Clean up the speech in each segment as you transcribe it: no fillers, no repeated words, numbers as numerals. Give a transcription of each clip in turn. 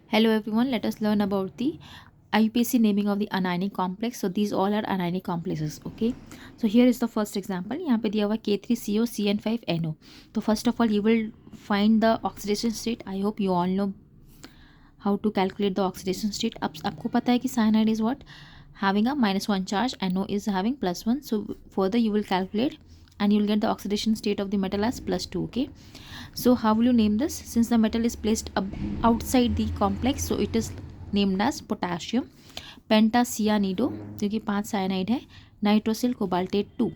Hello everyone, let us learn about the IUPAC naming of the anionic complex. So these all are anionic complexes. Okay, so here is the first example. यहाँ पे दिया हुआ K3CO CN5NO. तो first of all you will find the oxidation state. I hope you all know how to calculate the oxidation state. अब आपको पता है कि cyanide is what having a -1 charge, NO is having +1. So further you will calculate and you will get the oxidation state of the metal as +2. Okay, so how will you name this? Since the metal is placed outside the complex, so it is named as potassium pentacyanide क्योंकि 5 cyanide है, nitrosyl cobaltate 2.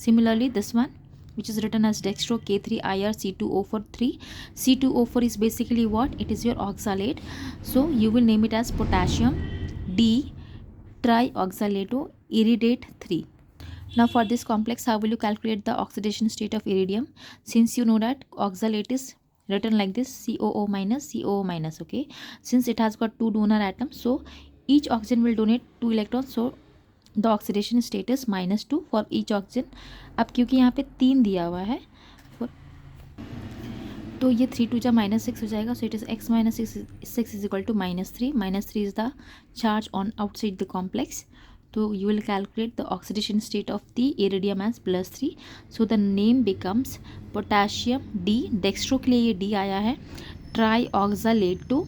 Similarly this one which is written as dextro K3Ir C2O4 3. C2O4 is basically what? It is your oxalate, so you will name it as potassium D trioxalato iridate 3. Now for this complex, how will you calculate the oxidation state of iridium? Since you know that oxalate is written like this, COO minus COO minus. Okay, since it has got two donor atoms, so each oxygen will donate 2 electrons, so the oxidation state is -2 for each oxygen. अब क्योंकि यहाँ पे 3 दिया हुआ है तो ये 3 2 -6 हो जाएगा. So it is x minus 6 is equal to -3. -3 is the charge on outside the complex. So you will calculate the oxidation state of the iridium as +3. So the name becomes potassium D. Dextro के लिए ये D आया है. Trioxalato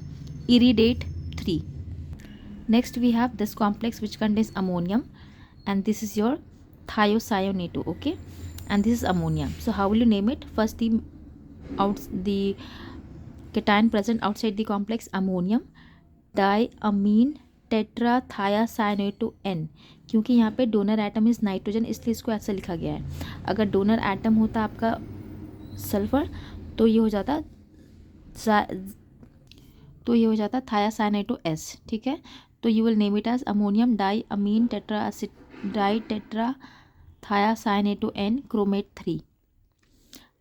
iridate 3. Next we have this complex which contains ammonium, and this is your thiocyanate. Okay, and this is ammonia. So how will you name it? First the cation present outside the complex ammonium diamine टेट्राथायासाइनेटो N. क्योंकि यहाँ पे donor atom is nitrogen इसलिए इसको ऐसा लिखा गया है. अगर डोनर एटम होता आपका सल्फर तो ये हो जाता थायासाइनेटो S. ठीक है, तो you will name it as ammonium diamine tetrathiocyanato N chromate 3.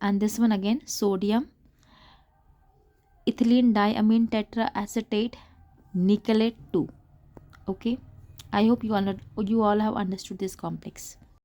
And this one again sodium ethylene diamine tetraacetate nickelate 2. Okay, I hope you all have understood this complex.